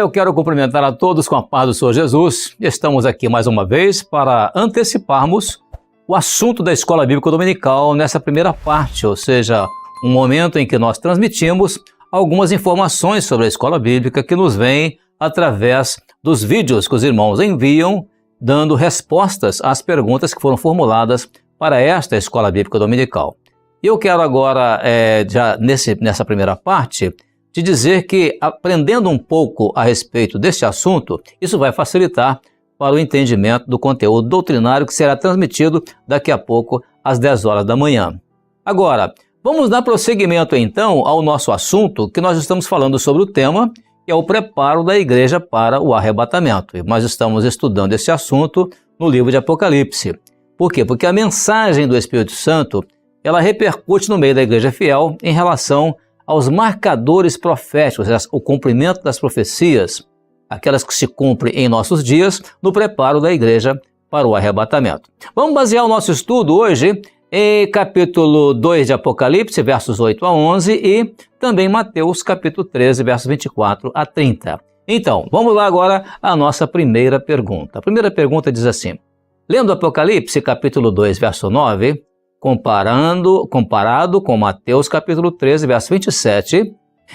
eu quero cumprimentar a todos com a paz do Senhor Jesus. Estamos aqui mais uma vez para anteciparmos o assunto da Escola Bíblica Dominical nessa primeira parte, ou seja, um momento em que nós transmitimos algumas informações sobre a Escola Bíblica que nos vêm através dos vídeos que os irmãos enviam, dando respostas às perguntas que foram formuladas para esta Escola Bíblica Dominical. E eu quero agora, já nessa primeira parte, te dizer que aprendendo um pouco a respeito deste assunto, isso vai facilitar para o entendimento do conteúdo doutrinário que será transmitido daqui a pouco às 10 horas da manhã. Agora, vamos dar prosseguimento então ao nosso assunto, que nós estamos falando sobre o tema, que é o preparo da igreja para o arrebatamento. E nós estamos estudando esse assunto no livro de Apocalipse. Por quê? Porque a mensagem do Espírito Santo, ela repercute no meio da igreja fiel em relação aos marcadores proféticos, o cumprimento das profecias, aquelas que se cumprem em nossos dias, no preparo da igreja para o arrebatamento. Vamos basear o nosso estudo hoje em capítulo 2 de Apocalipse, versos 8 a 11, e também Mateus, capítulo 13, versos 24 a 30. Então, vamos lá agora à nossa primeira pergunta. A primeira pergunta diz assim: lendo Apocalipse, capítulo 2, verso 9, comparado com Mateus capítulo 13, verso 27,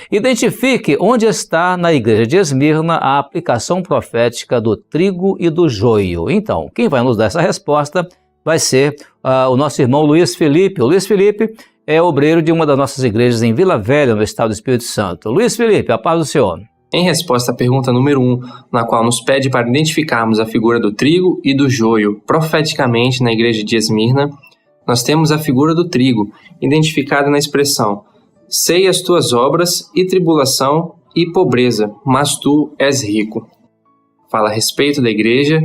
identifique onde está na igreja de Esmirna a aplicação profética do trigo e do joio. Então, quem vai nos dar essa resposta vai ser o nosso irmão Luiz Felipe. O Luiz Felipe é obreiro de uma das nossas igrejas em Vila Velha, no estado do Espírito Santo. Luiz Felipe, a paz do Senhor. Em resposta à pergunta número 1, na qual nos pede para identificarmos a figura do trigo e do joio profeticamente na igreja de Esmirna, nós temos a figura do trigo, identificada na expressão: sei as tuas obras e tribulação e pobreza, mas tu és rico. Fala a respeito da igreja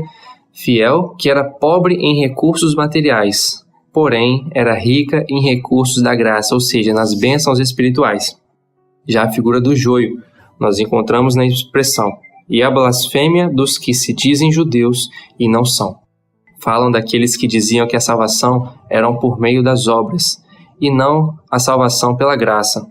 fiel, que era pobre em recursos materiais, porém era rica em recursos da graça, ou seja, nas bênçãos espirituais. Já a figura do joio, nós encontramos na expressão: e a blasfêmia dos que se dizem judeus e não são. Falam daqueles que diziam que a salvação era por meio das obras, e não a salvação pela graça.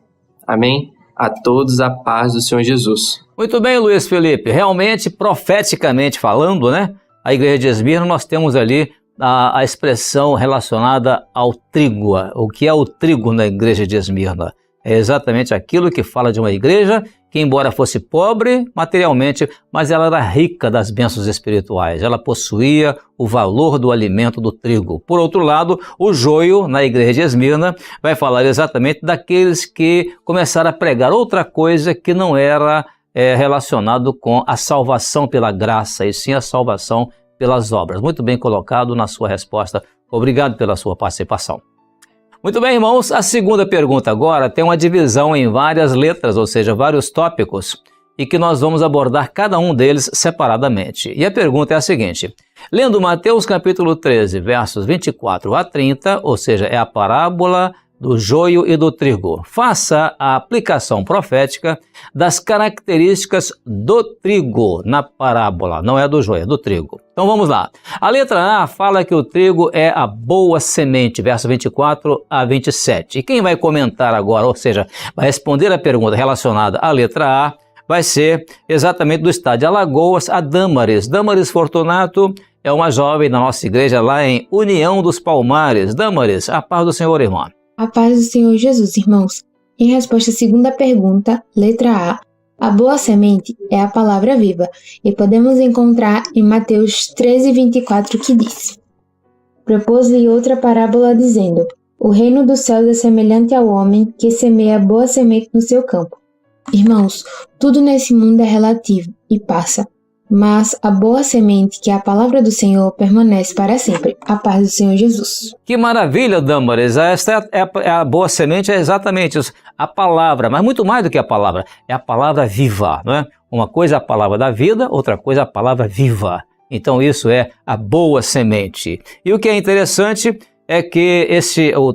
Amém? A todos a paz do Senhor Jesus. Muito bem, Luiz Felipe. Realmente, profeticamente falando, né? A igreja de Esmirna, nós temos ali a expressão relacionada ao trigo. O que é o trigo na igreja de Esmirna? É exatamente aquilo que fala de uma igreja que, embora fosse pobre materialmente, mas ela era rica das bênçãos espirituais. Ela possuía o valor do alimento do trigo. Por outro lado, o joio, na igreja de Esmirna, vai falar exatamente daqueles que começaram a pregar outra coisa que não era relacionado com a salvação pela graça, e sim a salvação pelas obras. Muito bem colocado na sua resposta. Obrigado pela sua participação. Muito bem, irmãos, a segunda pergunta agora tem uma divisão em várias letras, ou seja, vários tópicos, e que nós vamos abordar cada um deles separadamente. E a pergunta é a seguinte: lendo Mateus capítulo 13, versos 24 a 30, ou seja, é a parábola do joio e do trigo, faça a aplicação profética das características do trigo na parábola, não é do joio, é do trigo. Então vamos lá. A letra A fala que o trigo é a boa semente, verso 24 a 27. E quem vai comentar agora, ou seja, vai responder a pergunta relacionada à letra A, vai ser exatamente do estado de Alagoas, a Dâmaris. Dâmaris Fortunato é uma jovem da nossa igreja lá em União dos Palmares. Dâmaris, a paz do Senhor, irmã. A paz do Senhor Jesus, irmãos. Em resposta à segunda pergunta, letra A boa semente é a palavra viva, e podemos encontrar em Mateus 13, 24, que diz: propôs-lhe outra parábola dizendo: o reino dos céus é semelhante ao homem que semeia boa semente no seu campo. Irmãos, tudo nesse mundo é relativo e passa, mas a boa semente, que é a palavra do Senhor, permanece para sempre. A paz do Senhor Jesus. Que maravilha, Dâmaris. Esta é a boa semente, é exatamente isso, a palavra, mas muito mais do que a palavra, é a palavra viva, não é? Uma coisa é a palavra da vida, outra coisa é a palavra viva. Então isso é a boa semente. E o que é interessante é que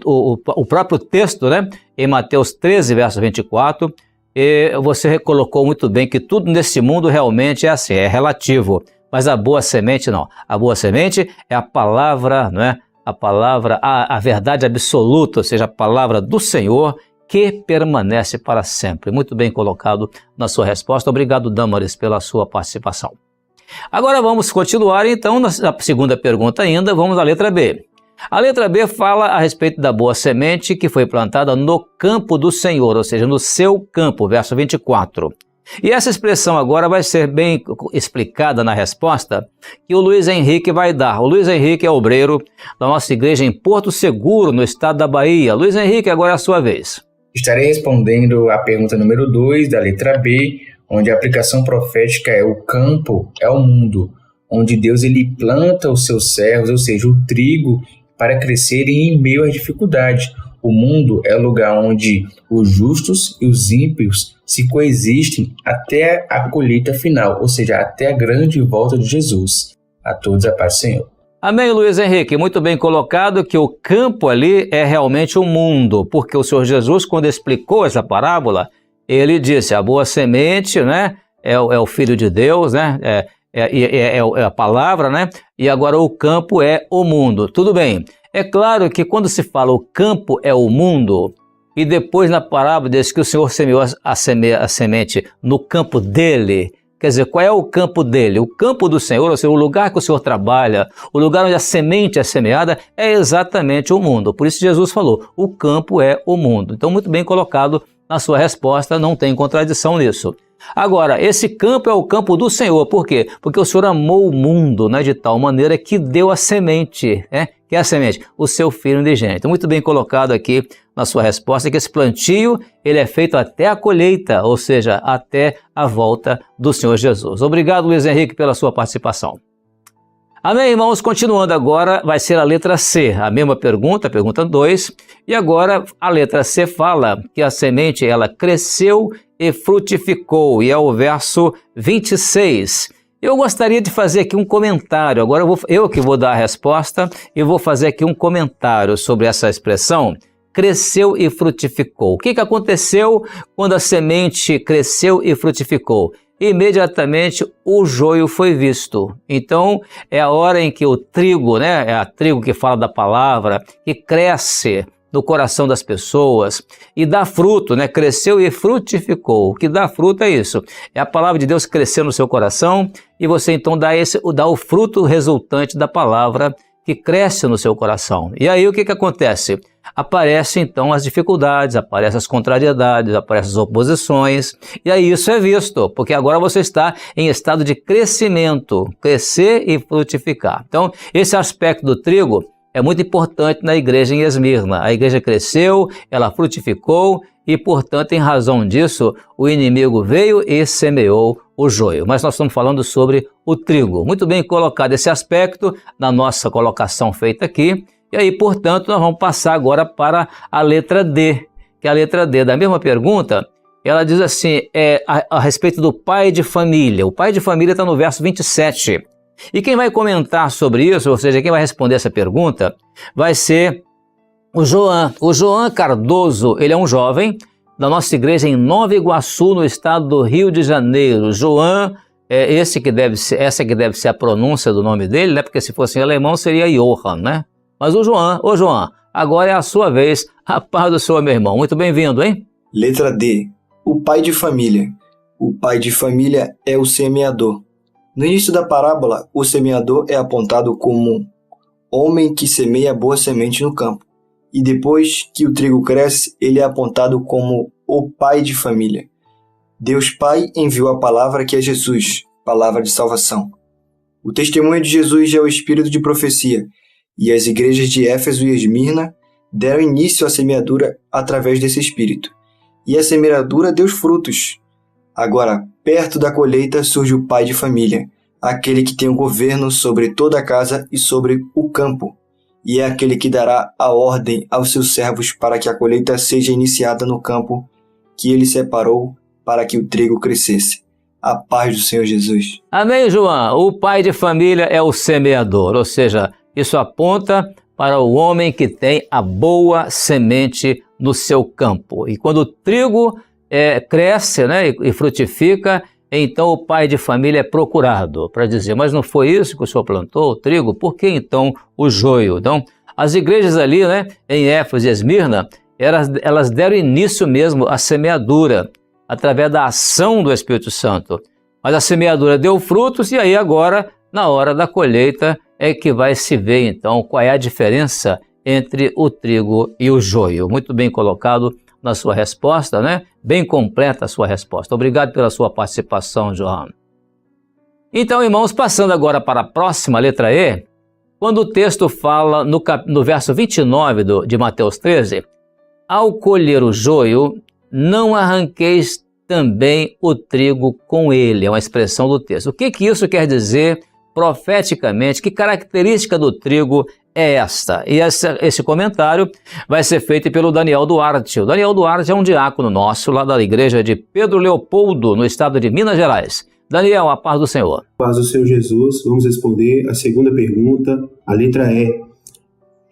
o próprio texto, né, em Mateus 13, verso 24, você colocou muito bem que tudo nesse mundo realmente é assim, é relativo. Mas a boa semente não. A boa semente é a palavra, não é? A palavra, a verdade absoluta, ou seja, a palavra do Senhor, que permanece para sempre. Muito bem colocado na sua resposta. Obrigado, Damaris, pela sua participação. Agora vamos continuar, então, na segunda pergunta ainda, vamos à letra B. A letra B fala a respeito da boa semente que foi plantada no campo do Senhor, ou seja, no seu campo, verso 24. E essa expressão agora vai ser bem explicada na resposta que o Luiz Henrique vai dar. O Luiz Henrique é obreiro da nossa igreja em Porto Seguro, no estado da Bahia. Luiz Henrique, agora é a sua vez. Estarei respondendo a pergunta número 2 da letra B, onde a aplicação profética é o campo, é o mundo, onde Deus ele planta os seus servos, ou seja, o trigo, para crescerem em meio às dificuldades. O mundo é o lugar onde os justos e os ímpios se coexistem até a colheita final, ou seja, até a grande volta de Jesus. A todos a paz do Senhor. Amém, Luiz Henrique. Muito bem colocado que o campo ali é realmente o mundo, porque o Senhor Jesus, quando explicou essa parábola, ele disse, a boa semente, né, é o Filho de Deus, né, é a palavra, né, e agora o campo é o mundo. Tudo bem. É claro que quando se fala o campo é o mundo, e depois na parábola diz que o Senhor semeou a semente no campo dele, quer dizer, qual é o campo dele? O campo do Senhor, ou seja, o lugar que o Senhor trabalha, o lugar onde a semente é semeada, é exatamente o mundo. Por isso Jesus falou, o campo é o mundo. Então, muito bem colocado na sua resposta, não tem contradição nisso. Agora, esse campo é o campo do Senhor, por quê? Porque o Senhor amou o mundo, né, de tal maneira que deu a semente, né? Que é a semente, o seu Filho unigênito. Muito bem colocado aqui na sua resposta, que esse plantio ele é feito até a colheita, ou seja, até a volta do Senhor Jesus. Obrigado, Luiz Henrique, pela sua participação. Amém, irmãos? Continuando agora, vai ser a letra C, a mesma pergunta, pergunta 2, e agora a letra C fala que a semente ela cresceu e frutificou, e é o verso 26. Eu gostaria de fazer aqui um comentário, agora eu que vou dar a resposta e vou fazer aqui um comentário sobre essa expressão, cresceu e frutificou. O que aconteceu quando a semente cresceu e frutificou? Imediatamente o joio foi visto. Então é a hora em que o trigo, né, é a trigo que fala da palavra, que cresce no coração das pessoas e dá fruto, né? Cresceu e frutificou. O que dá fruto é isso. É a palavra de Deus que cresceu no seu coração e você então dá o fruto resultante da palavra que cresce no seu coração. E aí o que acontece? Aparecem então as dificuldades, aparecem as contrariedades, aparecem as oposições, e aí isso é visto, porque agora você está em estado de crescimento, crescer e frutificar. Então, esse aspecto do trigo é muito importante na igreja em Esmirna. A igreja cresceu, ela frutificou e, portanto, em razão disso, o inimigo veio e semeou o joio. Mas nós estamos falando sobre o trigo. Muito bem colocado esse aspecto na nossa colocação feita aqui. E aí, portanto, nós vamos passar agora para a letra D, que é a letra D da mesma pergunta. Ela diz assim, a respeito do pai de família. O pai de família está no verso 27. E quem vai comentar sobre isso, ou seja, quem vai responder essa pergunta, vai ser o João. O João Cardoso, ele é um jovem da nossa igreja em Nova Iguaçu, no estado do Rio de Janeiro. João, essa que deve ser a pronúncia do nome dele, né? Porque se fosse em alemão seria Johann, né? Mas o João, agora é a sua vez. A paz do Senhor, meu irmão. Muito bem-vindo, hein? Letra D. O pai de família. O pai de família é o semeador. No início da parábola, o semeador é apontado como homem que semeia boa semente no campo. E depois que o trigo cresce, ele é apontado como o pai de família. Deus Pai enviou a palavra que é Jesus, palavra de salvação. O testemunho de Jesus é o espírito de profecia, e as igrejas de Éfeso e Esmirna deram início à semeadura através desse espírito. E a semeadura deu frutos. Agora, perto da colheita surge o pai de família, aquele que tem o governo sobre toda a casa e sobre o campo, e é aquele que dará a ordem aos seus servos para que a colheita seja iniciada no campo que ele separou para que o trigo crescesse. A paz do Senhor Jesus. Amém, João? O pai de família é o semeador, ou seja, isso aponta para o homem que tem a boa semente no seu campo. E quando o trigo cresce, né, e frutifica, então o pai de família é procurado para dizer, mas não foi isso que o senhor plantou, o trigo? Por que então o joio? Então, as igrejas ali, né, em Éfeso e Esmirna, elas deram início mesmo à semeadura, através da ação do Espírito Santo. Mas a semeadura deu frutos e aí agora, na hora da colheita, é que vai se ver então qual é a diferença entre o trigo e o joio. Muito bem colocado na sua resposta, né? Bem completa a sua resposta. Obrigado pela sua participação, João. Então, irmãos, passando agora para a próxima, letra E, quando o texto fala no verso 29 de Mateus 13, ao colher o joio, não arranqueis também o trigo com ele. É uma expressão do texto. O que isso quer dizer profeticamente? Que característica do trigo é esta? E esse comentário vai ser feito pelo Daniel Duarte. O Daniel Duarte é um diácono nosso lá da igreja de Pedro Leopoldo, no estado de Minas Gerais. Daniel, a paz do Senhor. A paz do Senhor Jesus. Vamos responder a segunda pergunta, a letra E.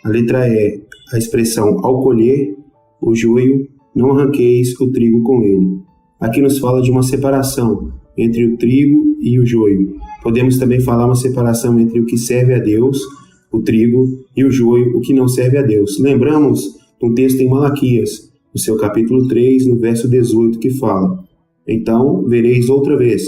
A letra E, a expressão ao colher o joio, não arranqueis o trigo com ele. Aqui nos fala de uma separação entre o trigo e o joio. Podemos também falar uma separação entre o que serve a Deus, o trigo, e o joio, o que não serve a Deus. Lembramos de um texto em Malaquias, no seu capítulo 3, no verso 18, que fala: então vereis outra vez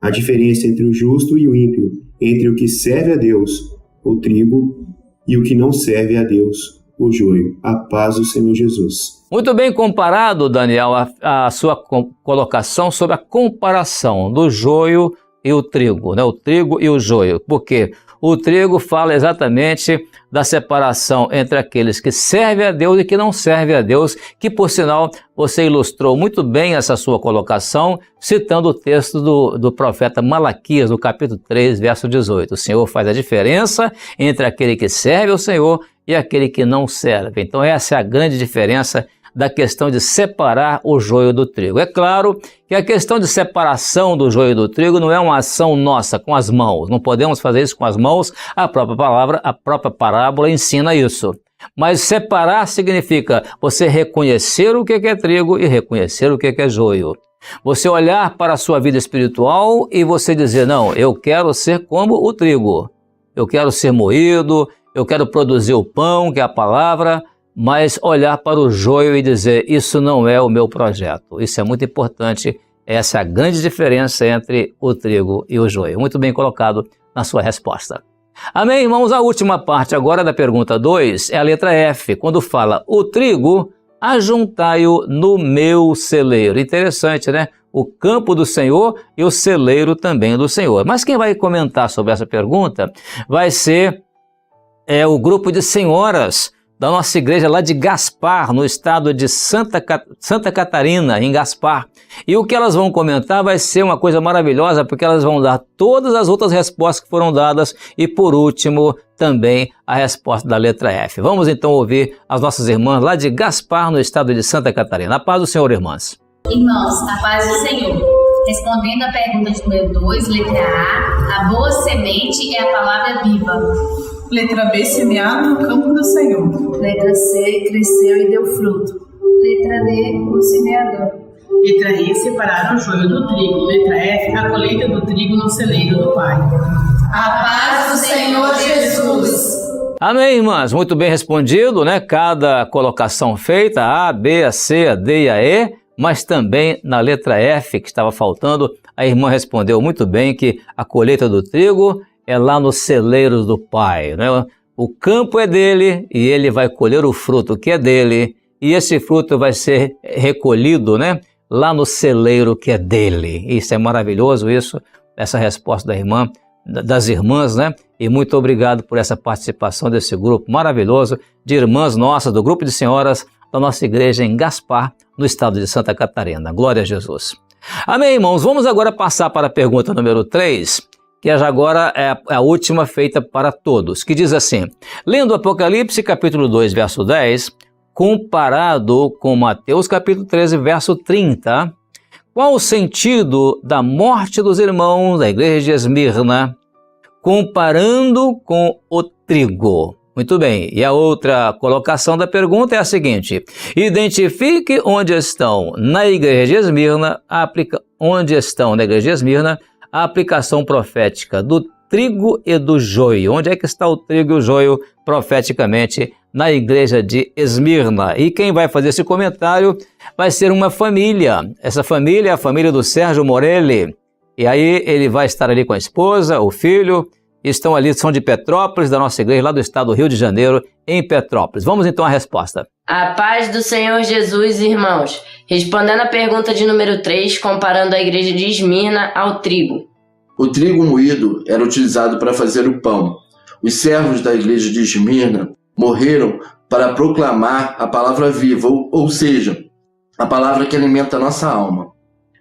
a diferença entre o justo e o ímpio, entre o que serve a Deus, o trigo, e o que não serve a Deus, o joio. A paz do Senhor Jesus. Muito bem comparado, Daniel, a sua colocação sobre a comparação do joio e o trigo, né? O trigo e o joio. Por quê? O trigo fala exatamente da separação entre aqueles que servem a Deus e que não servem a Deus, que, por sinal, você ilustrou muito bem essa sua colocação, citando o texto do profeta Malaquias, no capítulo 3, verso 18. O Senhor faz a diferença entre aquele que serve ao Senhor e aquele que não serve. Então, essa é a grande diferença da questão de separar o joio do trigo. É claro que a questão de separação do joio do trigo não é uma ação nossa, com as mãos. Não podemos fazer isso com as mãos. A própria palavra, a própria parábola ensina isso. Mas separar significa você reconhecer o que é trigo e reconhecer o que é joio. Você olhar para a sua vida espiritual e você dizer: não, eu quero ser como o trigo. Eu quero ser moído, eu quero produzir o pão, que é a palavra, mas olhar para o joio e dizer: isso não é o meu projeto. Isso é muito importante. Essa é a grande diferença entre o trigo e o joio. Muito bem colocado na sua resposta. Amém, irmãos? A última parte agora da pergunta 2 é a letra F, quando fala: o trigo, ajuntai-o no meu celeiro. Interessante, né? O campo do Senhor e o celeiro também do Senhor. Mas quem vai comentar sobre essa pergunta vai ser o grupo de senhoras da nossa igreja lá de Gaspar, no estado de Santa Catarina, em Gaspar. E o que elas vão comentar vai ser uma coisa maravilhosa, porque elas vão dar todas as outras respostas que foram dadas e, por último, também a resposta da letra F. Vamos então ouvir as nossas irmãs lá de Gaspar, no estado de Santa Catarina. A paz do Senhor, irmãs. Irmãos, a paz do Senhor. Respondendo à pergunta de número 2, letra A boa semente é a palavra viva. Letra B, semeado no campo do Senhor. Letra C, cresceu e deu fruto. Letra D, o semeador. Letra E, separar o joio do trigo. Letra F, a colheita do trigo no celeiro do Pai. A paz do Senhor Jesus. Amém, irmãs? Muito bem respondido, né? Cada colocação feita, a A, B, a C, a D e a E, mas também na letra F, que estava faltando, a irmã respondeu muito bem que a colheita do trigo é lá nos celeiros do Pai, né? O campo é dele e ele vai colher o fruto que é dele, e esse fruto vai ser recolhido, né? Lá no celeiro que é dele. Isso é maravilhoso, essa resposta da irmã, das irmãs, né? E muito obrigado por essa participação desse grupo maravilhoso de irmãs nossas, do grupo de senhoras da nossa igreja em Gaspar, no estado de Santa Catarina. Glória a Jesus. Amém, irmãos? Vamos agora passar para a pergunta número 3, que já agora é a última feita para todos, que diz assim: lendo Apocalipse capítulo 2, verso 10, comparado com Mateus capítulo 13, verso 30, qual o sentido da morte dos irmãos da igreja de Esmirna, comparando com o trigo? Muito bem, e a outra colocação da pergunta é a seguinte: identifique onde estão na igreja de Esmirna, a aplicação profética do trigo e do joio. Onde é que está o trigo e o joio profeticamente na igreja de Esmirna. E quem vai fazer esse comentário vai ser uma família. Essa família é a família do Sérgio Morelli. E aí ele vai estar ali com a esposa, o filho, estão ali, são de Petrópolis, da nossa igreja, lá do estado do Rio de Janeiro, em Petrópolis. Vamos então à resposta. A paz do Senhor Jesus, irmãos. Respondendo à pergunta de número 3, comparando a igreja de Esmirna ao trigo. O trigo moído era utilizado para fazer o pão. Os servos da igreja de Esmirna morreram para proclamar a palavra viva, ou seja, a palavra que alimenta a nossa alma.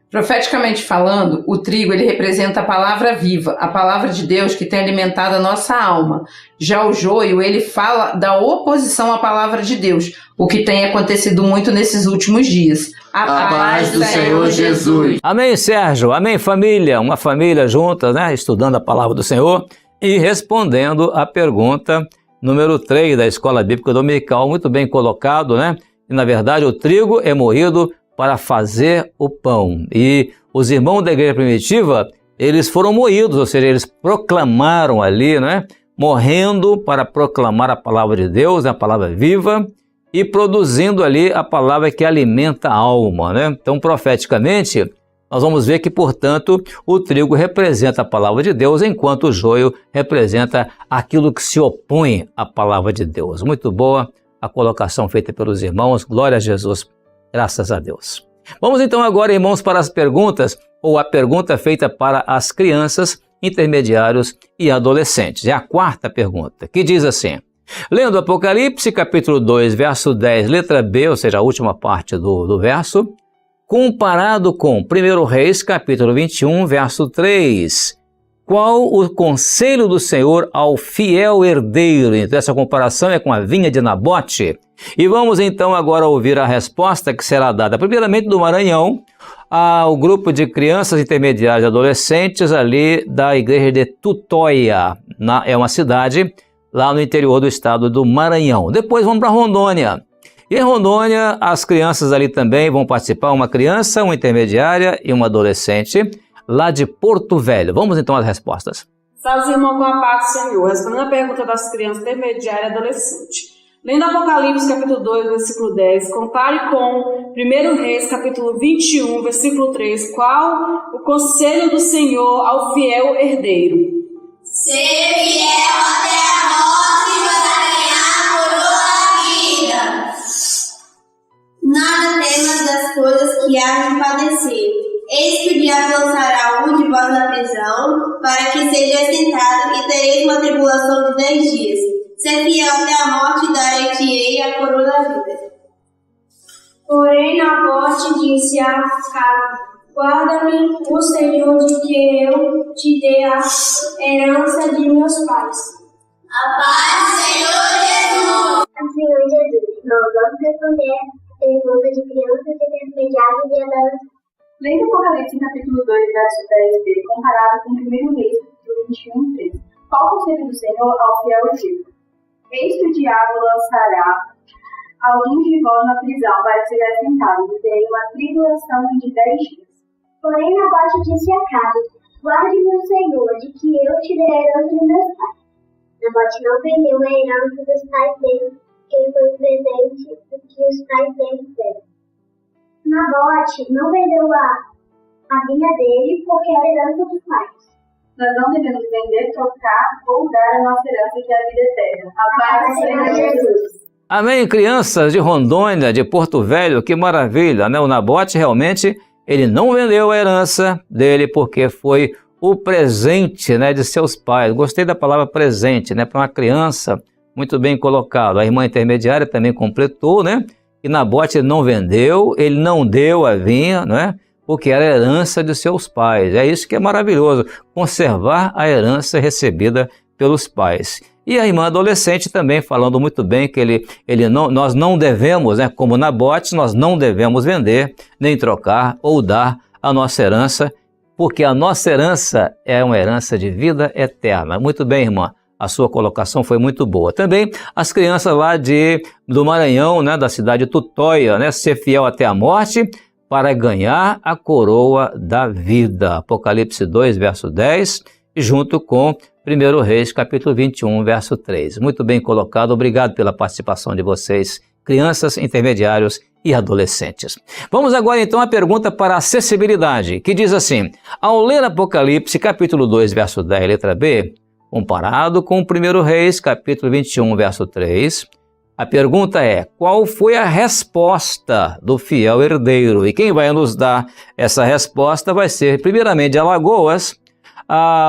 Profeticamente falando, o trigo ele representa a palavra viva, a palavra de Deus que tem alimentado a nossa alma. Já o joio, ele fala da oposição à palavra de Deus, o que tem acontecido muito nesses últimos dias. A paz do Senhor Jesus. Amém, Sérgio. Amém, família. Uma família junta, né, estudando a palavra do Senhor e respondendo a pergunta número 3 da Escola Bíblica Dominical. Muito bem colocado, né? E, na verdade, o trigo é moído para fazer o pão. E os irmãos da igreja primitiva, eles foram moídos, ou seja, eles proclamaram ali, né, morrendo para proclamar a palavra de Deus, a palavra viva, e produzindo ali a palavra que alimenta a alma, né? Então, profeticamente, nós vamos ver que, portanto, o trigo representa a palavra de Deus, enquanto o joio representa aquilo que se opõe à palavra de Deus. Muito boa a colocação feita pelos irmãos. Glória a Jesus. Graças a Deus. Vamos então agora, irmãos, para as perguntas, ou a pergunta feita para as crianças, intermediários e adolescentes. É a quarta pergunta, que diz assim: lendo Apocalipse, capítulo 2, verso 10, letra B, ou seja, a última parte do verso, comparado com 1 Reis, capítulo 21, verso 3, qual o conselho do Senhor ao fiel herdeiro? Então, essa comparação é com a vinha de Nabote. E vamos então agora ouvir a resposta que será dada primeiramente do Maranhão ao grupo de crianças intermediárias e adolescentes ali da igreja de Tutóia, é uma cidade lá no interior do estado do Maranhão. Depois vamos para Rondônia. E em Rondônia as crianças ali também vão participar, uma criança, uma intermediária e uma adolescente lá de Porto Velho. Vamos então às respostas. Salve, irmão, com a paz do Senhor. Respondendo a pergunta das crianças intermediária e adolescente. Lendo Apocalipse, capítulo 2, versículo 10, compare com 1 Reis, capítulo 21, versículo 3, qual o conselho do Senhor ao fiel herdeiro? Ser fiel até a morte para ganhar a coroa da vida. Nada temas das coisas que há de padecer. Eis que o diabo lançará um de vós na prisão, para que seja assentado, e tereis uma tribulação de 10 dias. Ser fiel até a morte, e darei-te-ei a coroa da vida. Porém, Nabote disse a Acabe: guarda-me o Senhor de que eu te dê a herança de meus pais. A paz do Senhor Jesus. Senhor Jesus, nós vamos responder a pergunta de crianças intermediárias e adolescentes. Lendo Apocalipse, capítulo 2, verso 10b, comparado com 1 Reis, capítulo 21, 13. Qual o conselho do Senhor ao fiel herdeiro? Eis que o diabo lançará alguns de vós na prisão para que seja assentado, e terei uma tribulação de 10 dias. Porém, Nabote disse a Acabe: guarde-me o Senhor, de que eu te dei a herança de meus pais. Nabote não vendeu a herança dos pais dele, quem foi o presente do que os pais dele deram. Nabote não vendeu a vinha dele porque era a herança dos pais. Nós não devemos vender, trocar ou dar a nossa herança, que é a vida eterna. A paz do Senhor Jesus. Amém, crianças de Rondônia, de Porto Velho, que maravilha, né? O Nabote realmente, ele não vendeu a herança dele porque foi o presente, né, de seus pais. Gostei da palavra presente, né, para uma criança, muito bem colocado. A irmã intermediária também completou, né? E Nabote não vendeu, ele não deu a vinha, não é? Porque era a herança de seus pais. É isso que é maravilhoso, conservar a herança recebida pelos pais. E a irmã adolescente também falando muito bem que nós não devemos, né, como Nabote, nós não devemos vender, nem trocar ou dar a nossa herança, porque a nossa herança é uma herança de vida eterna. Muito bem, irmã. A sua colocação foi muito boa. Também as crianças lá do Maranhão, né, da cidade de Tutóia, né, ser fiel até a morte para ganhar a coroa da vida. Apocalipse 2, verso 10 junto com 1 Reis, capítulo 21, verso 3. Muito bem colocado, obrigado pela participação de vocês, crianças, intermediários e adolescentes. Vamos agora então à pergunta para acessibilidade, que diz assim: ao ler Apocalipse, capítulo 2, verso 10, letra B, comparado com 1 Reis, capítulo 21, verso 3, a pergunta é: qual foi a resposta do fiel herdeiro? E quem vai nos dar essa resposta vai ser, primeiramente, de Alagoas,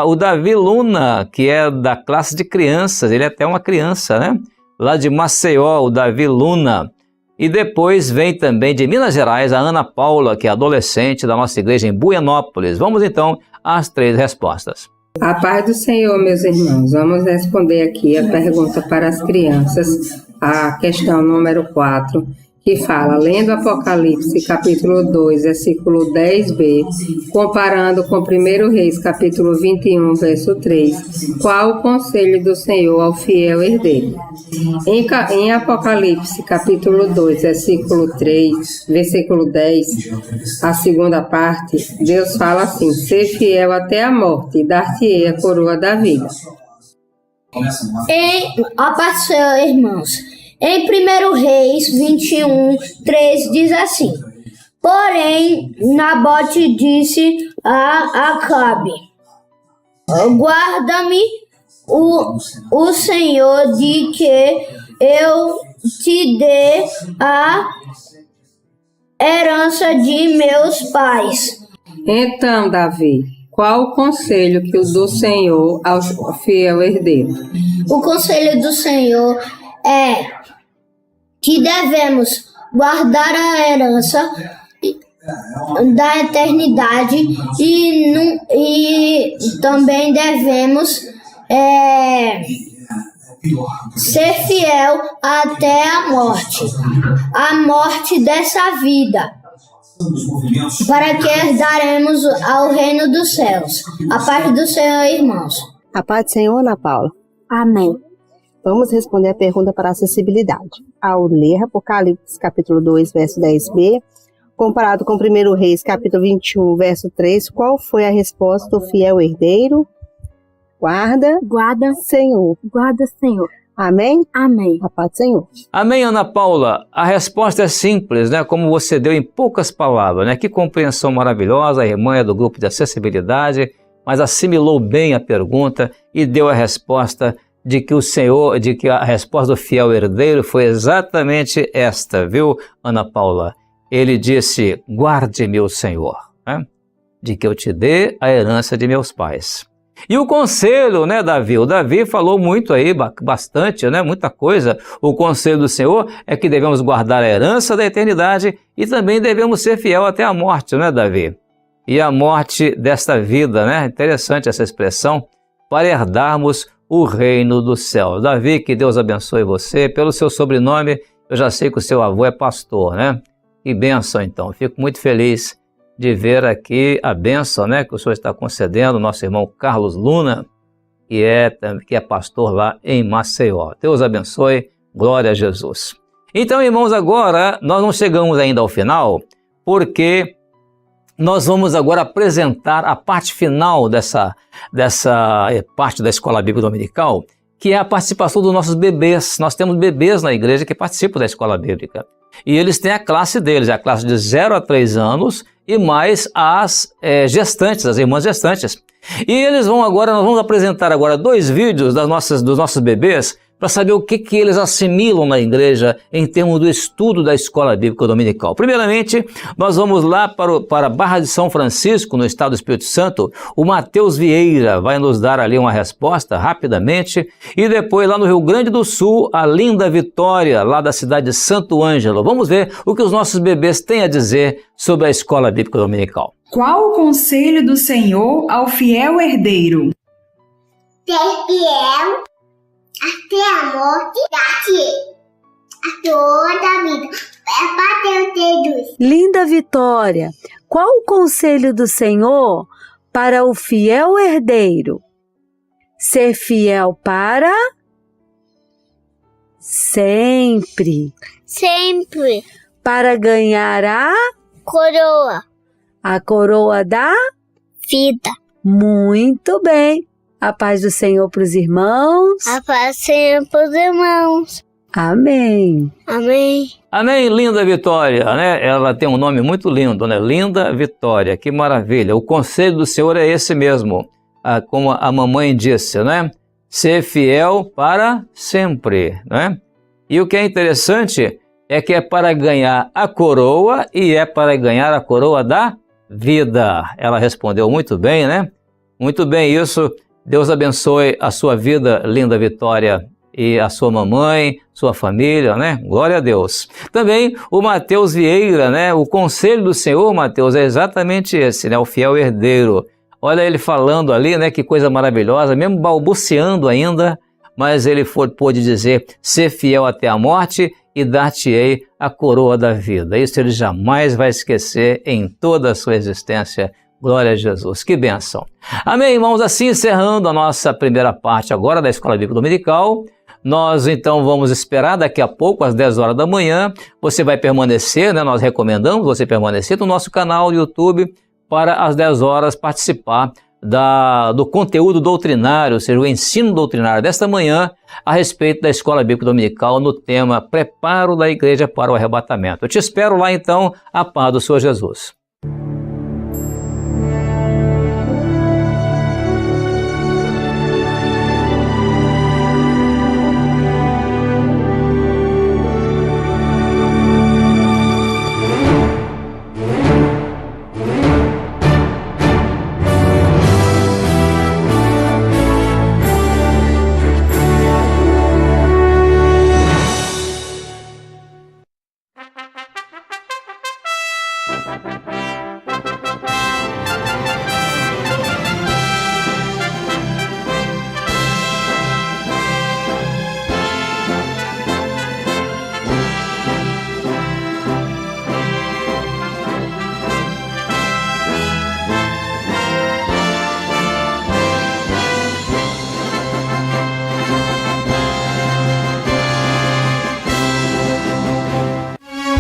o Davi Luna, que é da classe de crianças, ele é até uma criança, né? Lá de Maceió, o Davi Luna. E depois vem também de Minas Gerais a Ana Paula, que é adolescente da nossa igreja em Buenópolis. Vamos então às 3 respostas. A paz do Senhor, meus irmãos. Vamos responder aqui a pergunta para as crianças, a questão número 4, que fala, lendo Apocalipse, capítulo 2, versículo 10b, comparando com 1 Reis, capítulo 21, verso 3, qual o conselho do Senhor ao fiel herdeiro? Em Apocalipse, capítulo 2, versículo 3, versículo 10, a segunda parte, Deus fala assim: ser fiel até a morte e dar-te-ei a coroa da vida. A paz do Senhor, irmãos. Em 1 Reis 21, 3 diz assim: porém, Nabote disse a Acabe: guarda-me o Senhor de que eu te dê a herança de meus pais. Então, Davi, qual o conselho que o do Senhor ao fiel herdeiro? O conselho do Senhor é que devemos guardar a herança da eternidade e também devemos ser fiel até a morte dessa vida, para que herdaremos ao reino dos céus. A paz do Senhor, irmãos. A paz do Senhor, Ana Paula. Amém. Vamos responder a pergunta para acessibilidade. Ao ler Apocalipse, capítulo 2, verso 10b, comparado com 1 Reis, capítulo 21, verso 3, qual foi a resposta do fiel herdeiro? Guarda, Senhor. Guarda, Senhor. Amém? Amém. A paz do Senhor. Amém, Ana Paula. A resposta é simples, né? Como você deu em poucas palavras, né? Que compreensão maravilhosa. A irmã é do grupo de acessibilidade, mas assimilou bem a pergunta e deu a resposta de que a resposta do fiel herdeiro foi exatamente esta, viu, Ana Paula? Ele disse: guarde-me o Senhor, né? De que eu te dê a herança de meus pais. E o conselho, né, Davi? O Davi falou muito aí, bastante, né, muita coisa. O conselho do Senhor é que devemos guardar a herança da eternidade e também devemos ser fiel até a morte, né, Davi? E a morte desta vida, né? Interessante essa expressão, para herdarmos o reino do céu. Davi, que Deus abençoe você. Pelo seu sobrenome, eu já sei que o seu avô é pastor, né? Que bênção, então. Fico muito feliz de ver aqui a bênção, né, que o Senhor está concedendo, nosso irmão Carlos Luna, que é pastor lá em Maceió. Deus abençoe, glória a Jesus. Então, irmãos, agora nós não chegamos ainda ao final, porque nós vamos agora apresentar a parte final dessa parte da Escola Bíblica Dominical, que é a participação dos nossos bebês. Nós temos bebês na igreja que participam da Escola Bíblica. E eles têm a classe deles, a classe de 0 a 3 anos, e mais as gestantes, as irmãs gestantes. E nós vamos apresentar agora 2 vídeos dos nossos bebês, para saber o que eles assimilam na igreja em termos do estudo da Escola Bíblica Dominical. Primeiramente, nós vamos lá para a Barra de São Francisco, no estado do Espírito Santo. O Matheus Vieira vai nos dar ali uma resposta rapidamente. E depois, lá no Rio Grande do Sul, a Linda Vitória, lá da cidade de Santo Ângelo. Vamos ver o que os nossos bebês têm a dizer sobre a Escola Bíblica Dominical. Qual o conselho do Senhor ao fiel herdeiro? Ser fiel até a morte a toda a vida. É para Deus. Linda Vitória, qual o conselho do Senhor para o fiel herdeiro? Ser fiel para sempre. Sempre. Para ganhar a coroa. A coroa da vida. Muito bem. A paz do Senhor para os irmãos. A paz do Senhor para os irmãos. Amém. Amém. Amém, linda Vitória, né? Ela tem um nome muito lindo, né? Linda Vitória, que maravilha. O conselho do Senhor é esse mesmo, como a mamãe disse, né? Ser fiel para sempre, né? E o que é interessante é que é para ganhar a coroa e é para ganhar a coroa da vida. Ela respondeu muito bem, né? Muito bem isso. Deus abençoe a sua vida, linda Vitória, e a sua mamãe, sua família, né? Glória a Deus. Também o Mateus Vieira, né? O conselho do Senhor, Mateus, é exatamente esse, né? O fiel herdeiro. Olha ele falando ali, né? Que coisa maravilhosa, mesmo balbuciando ainda, mas ele pôde dizer, ser fiel até a morte e dar-te-ei a coroa da vida. Isso ele jamais vai esquecer em toda a sua existência. Glória a Jesus, que bênção. Amém, irmãos, assim encerrando a nossa primeira parte agora da Escola Bíblica Dominical. Nós então vamos esperar daqui a pouco, às 10 horas da manhã. Você vai permanecer, né? Nós recomendamos você permanecer no nosso canal do YouTube para às 10 horas participar do conteúdo doutrinário, ou seja, o ensino doutrinário desta manhã a respeito da Escola Bíblica Dominical no tema Preparo da Igreja para o Arrebatamento. Eu te espero lá então, a paz do Senhor Jesus.